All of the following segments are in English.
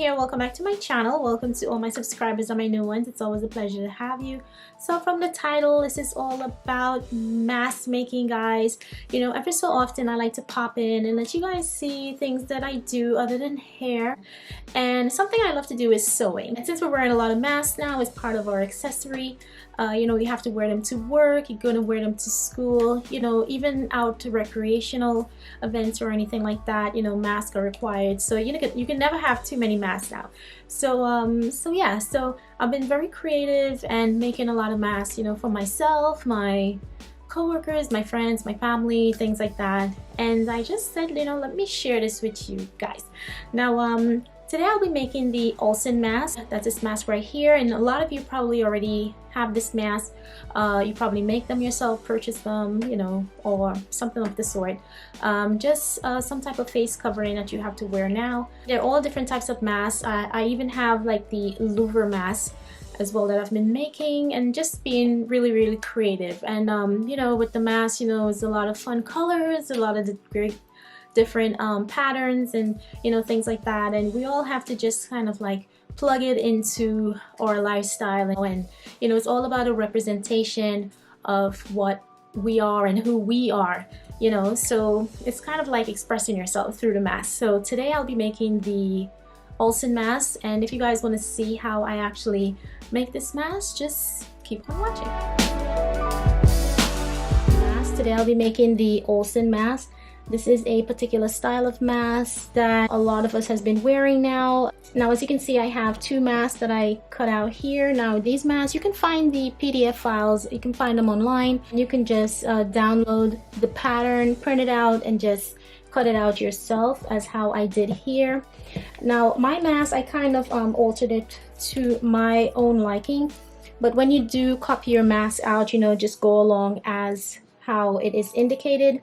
here. Welcome back to my channel. Welcome to all my subscribers and my new ones. It's always a pleasure to have you. So from the title, this is all about mask making, guys. You know, every so often I like to pop in and let you guys see things that I do other than hair. And something I love to do is sewing. And since we're wearing a lot of masks now as part of our accessory, you know, you have to wear them to work, you're going to wear them to school, you know, even out to recreational events or anything like that, you know, masks are required. So you can never have too many masks now. So yeah, so I've been very creative and making a lot of masks, you know, for myself, my co-workers, my friends, my family, things like that. And I just said, you know, let me share this with you guys. Now today I'll be making the Olsen Mask. That's this mask right here, and a lot of you probably already have this mask. You probably make them yourself, purchase them, you know, or something of the sort. Just some type of face covering that you have to wear now. They're all different types of masks. I even have like the louver mask as well that I've been making, and just being really creative. And you know, with the mask, you know, it's a lot of fun colors, a lot of great different patterns, and you know, things like that. And we all have to just kind of like plug it into our lifestyle, and you know, it's all about a representation of what we are and who we are, you know. So it's kind of like expressing yourself through the mask. So today I'll be making the Olsen Mask, and if you guys want to see how I actually make this mask, just keep on watching. Today I'll be making the Olsen Mask. This is a particular style of mask that a lot of us has been wearing now. Now, as you can see, I have two masks that I cut out here. Now, these masks, you can find the PDF files. You can find them online. You can just download the pattern, print it out, and just cut it out yourself, as how I did here. Now, my mask, I kind of altered it to my own liking. But when you do copy your mask out, you know, just go along as how it is indicated.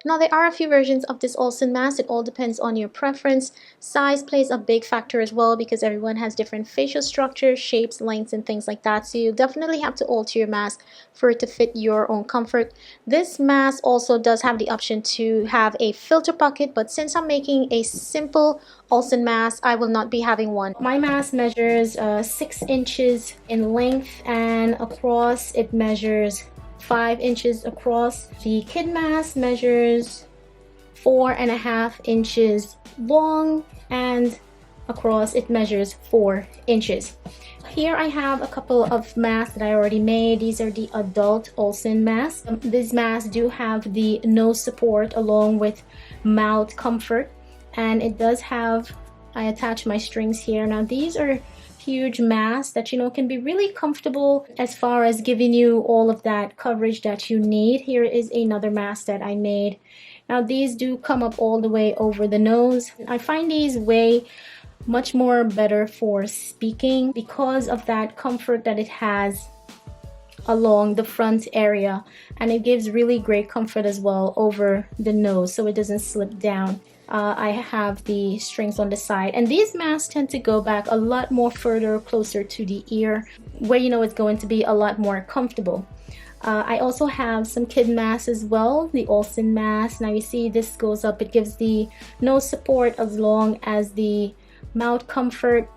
Now, there are a few versions of this Olsen mask. It all depends on your preference. Size plays a big factor as well, because everyone has different facial structures, shapes, lengths, and things like that. So you definitely have to alter your mask for it to fit your own comfort. This mask also does have the option to have a filter pocket, but since I'm making a simple Olsen mask, I will not be having one. My mask measures 6 inches in length, and across it measures 5 inches across. The kid mask measures 4.5 inches long, and across it measures 4 inches. Here I have a couple of masks that I already made. These are the adult Olsen masks. These masks do have the nose support along with mouth comfort, and it does have, I attach my strings here. Now, these are huge masks that, you know, can be really comfortable as far as giving you all of that coverage that you need. Here is another mask that I made. Now, these do come up all the way over the nose. I find these way much more better for speaking because of that comfort that it has along the front area, and it gives really great comfort as well over the nose, so it doesn't slip down. I have the strings on the side, and these masks tend to go back a lot more further closer to the ear, where you know it's going to be a lot more comfortable. I also have some kid masks as well, the Olsen mask. Now you see this goes up, it gives the nose support as long as the mouth comfort,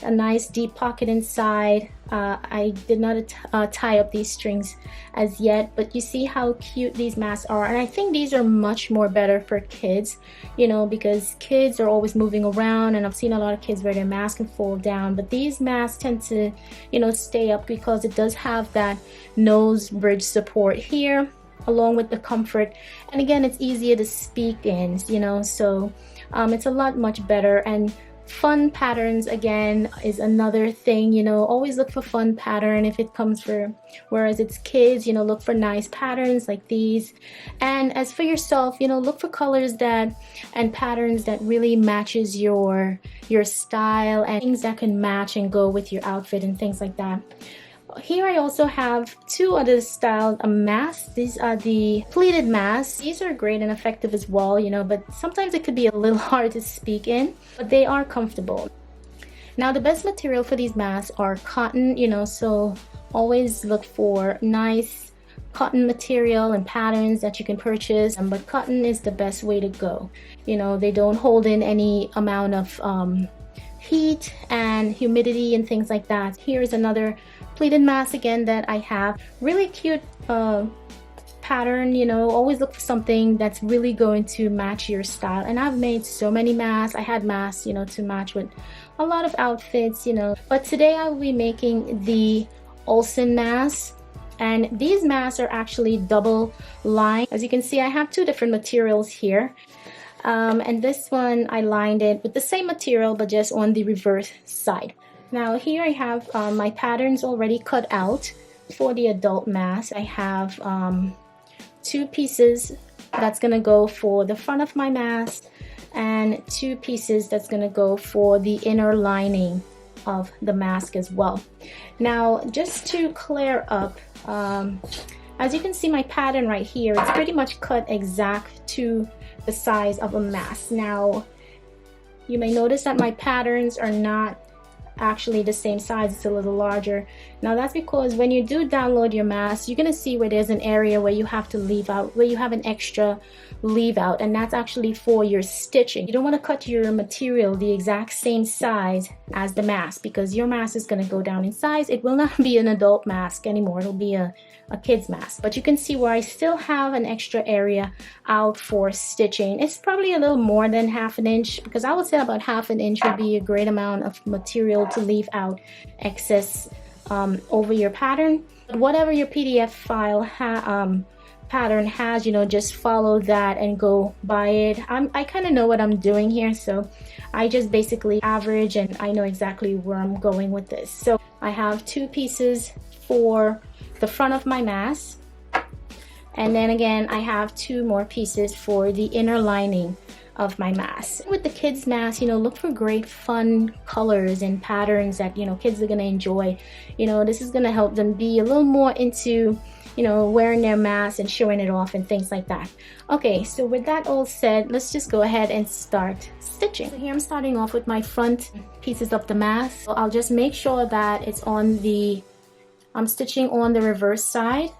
a nice deep pocket inside. I did not tie up these strings as yet, but you see how cute these masks are, and I think these are much more better for kids, you know, because kids are always moving around, and I've seen a lot of kids wear their mask and fold down, but these masks tend to, you know, stay up because it does have that nose bridge support here along with the comfort, and again, it's easier to speak in, you know, so it's a lot much better. And fun patterns again is another thing, you know, always look for fun pattern if it comes for, whereas it's kids, you know, look for nice patterns like these. And as for yourself, you know, look for colors that and patterns that really matches your style, and things that can match and go with your outfit and things like that. Here I also have two other style masks. These are the pleated masks. These are great and effective as well, you know, but sometimes it could be a little hard to speak in, but they are comfortable. Now, the best material for these masks are cotton, you know, so always look for nice cotton material and patterns that you can purchase, but cotton is the best way to go. You know, they don't hold in any amount of heat and humidity and things like that. Here's another pleated mask again that I have. Really cute pattern, you know, always look for something that's really going to match your style. And I've made so many masks. I had masks, you know, to match with a lot of outfits, you know. But today I will be making the Olsen Mask. And these masks are actually double lined. As you can see, I have two different materials here. And this one I lined it with the same material but just on the reverse side. Now here I have my patterns already cut out for the adult mask. I have two pieces that's gonna go for the front of my mask and two pieces that's gonna go for the inner lining of the mask as well. Now just to clear up, as you can see my pattern right here, it's pretty much cut exact to the size of a mask. Now you may notice that my patterns are not actually the same size, it's a little larger. Now that's because when you do download your mask, you're gonna see where there's an area where you have to leave out, where you have an extra leave out, and that's actually for your stitching. You don't want to cut your material the exact same size as the mask because your mask is going to go down in size. It will not be an adult mask anymore, it'll be a kid's mask. But you can see where I still have an extra area out for stitching. It's probably a little more than half an inch, because I would say about half an inch would be a great amount of material to leave out excess over your pattern. Whatever your PDF file pattern has, you know, just follow that and go by it. I kind of know what I'm doing here, so I just basically average and I know exactly where I'm going with this. So I have two pieces for the front of my mask, and then again I have two more pieces for the inner lining of my mask. With the kids mask, you know, look for great fun colors and patterns that, you know, kids are gonna enjoy. You know, this is gonna help them be a little more into, you know, wearing their mask and showing it off and things like that. Okay, so with that all said, let's just go ahead and start stitching. So here I'm starting off with my front pieces of the mask. So I'll just make sure that it's on the, I'm stitching on the reverse side.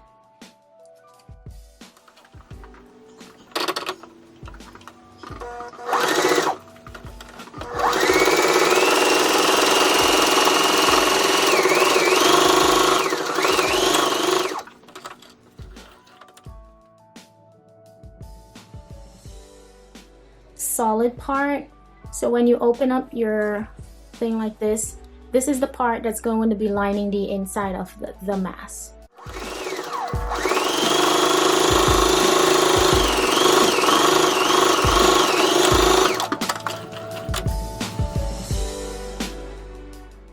Solid part, so when you open up your thing like this, this is the part that's going to be lining the inside of the mask.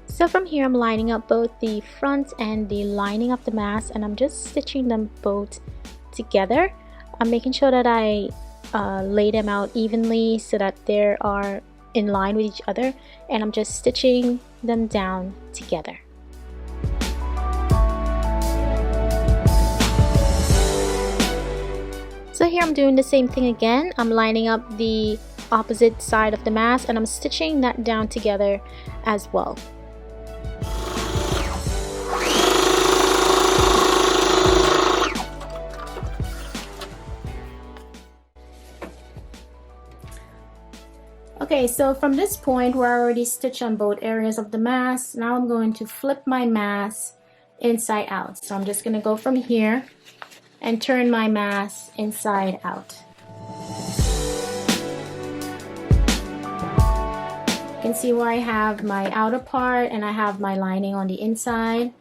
So from here I'm lining up both the front and the lining of the mask, and I'm just stitching them both together. I'm making sure that I lay them out evenly so that they are in line with each other, and I'm just stitching them down together. So here I'm doing the same thing again. I'm lining up the opposite side of the mask and I'm stitching that down together as well. Okay, so from this point where I already stitched on both areas of the mask, now I'm going to flip my mask inside out. So I'm just going to go from here and turn my mask inside out. You can see where I have my outer part and I have my lining on the inside.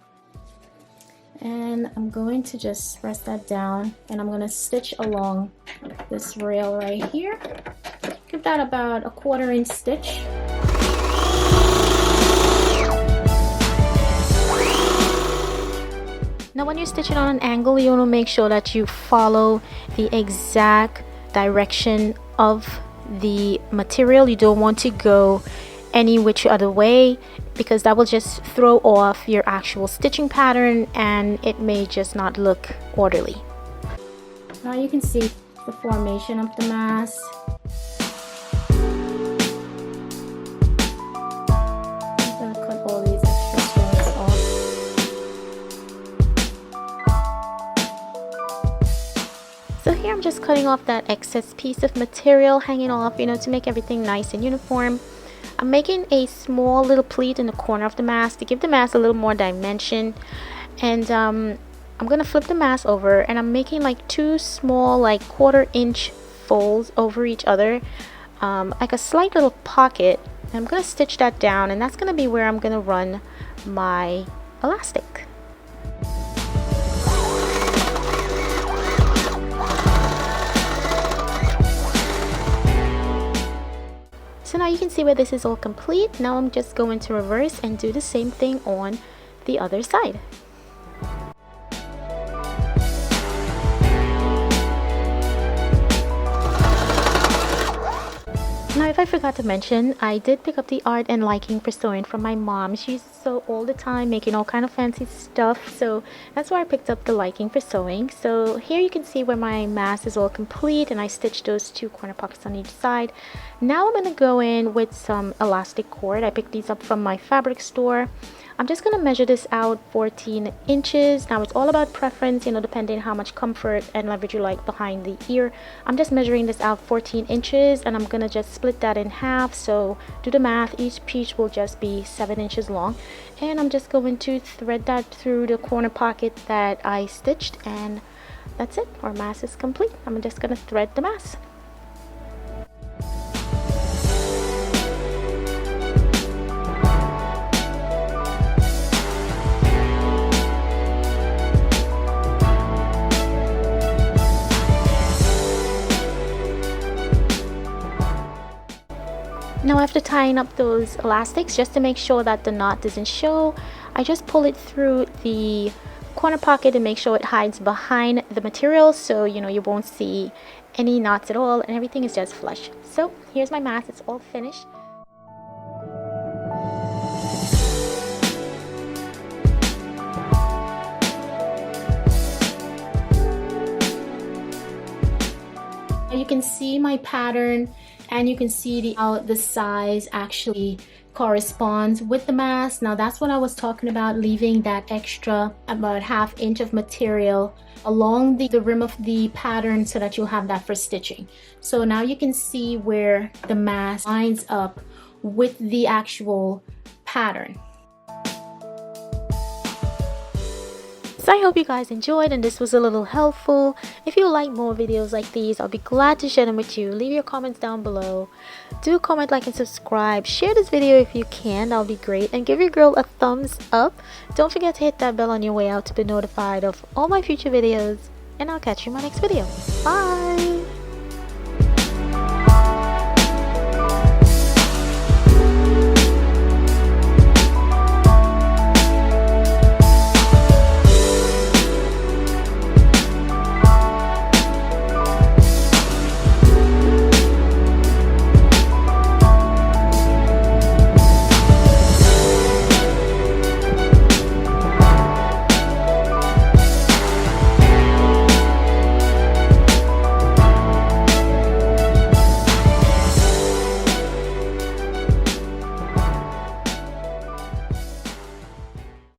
And I'm going to just press that down and I'm going to stitch along this rail right here. Give that about a 1/4 inch stitch. Now when you're stitching on an angle, you want to make sure that you follow the exact direction of the material. You don't want to go any which other way, because that will just throw off your actual stitching pattern and it may just not look orderly. Now you can see the formation of the mask. I'm gonna cut all these extra strands off. So here I'm just cutting off that excess piece of material hanging off, you know, to make everything nice and uniform. I'm making a small little pleat in the corner of the mask to give the mask a little more dimension. And I'm gonna flip the mask over, and I'm making like two small like 1/4 inch folds over each other, like a slight little pocket. I'm gonna stitch that down, and that's gonna be where I'm gonna run my elastic. So now you can see where this is all complete. Now I'm just going to reverse and do the same thing on the other side. Now, if I forgot to mention, I did pick up the art and liking for sewing from my mom. She's sew all the time, making all kind of fancy stuff, so that's why I picked up the liking for sewing. So here you can see where my mask is all complete, and I stitched those two corner pockets on each side. Now I'm going to go in with some elastic cord. I picked these up from my fabric store. I'm just going to measure this out 14 inches. Now it's all about preference, you know, depending how much comfort and leverage you like behind the ear. I'm just measuring this out 14 inches, and I'm going to just split that in half. So do the math, each piece will just be 7 inches long. And I'm just going to thread that through the corner pocket that I stitched, and that's it. Our mask is complete. I'm just going to thread the mask. Now, after tying up those elastics, just to make sure that the knot doesn't show, I just pull it through the corner pocket and make sure it hides behind the material, so you know you won't see any knots at all, and everything is just flush. So here's my mask, it's all finished. You can see my pattern, and you can see how the size actually corresponds with the mask. Now that's what I was talking about, leaving that extra about 1/2 inch of material along the rim of the pattern so that you'll have that for stitching. So now you can see where the mask lines up with the actual pattern. So I hope you guys enjoyed and this was a little helpful. If you like more videos like these, I'll be glad to share them with you. Leave your comments down below. Do comment, like, and subscribe. Share this video if you can, that'll be great. And give your girl a thumbs up. Don't forget to hit that bell on your way out to be notified of all my future videos. And I'll catch you in my next video. Bye!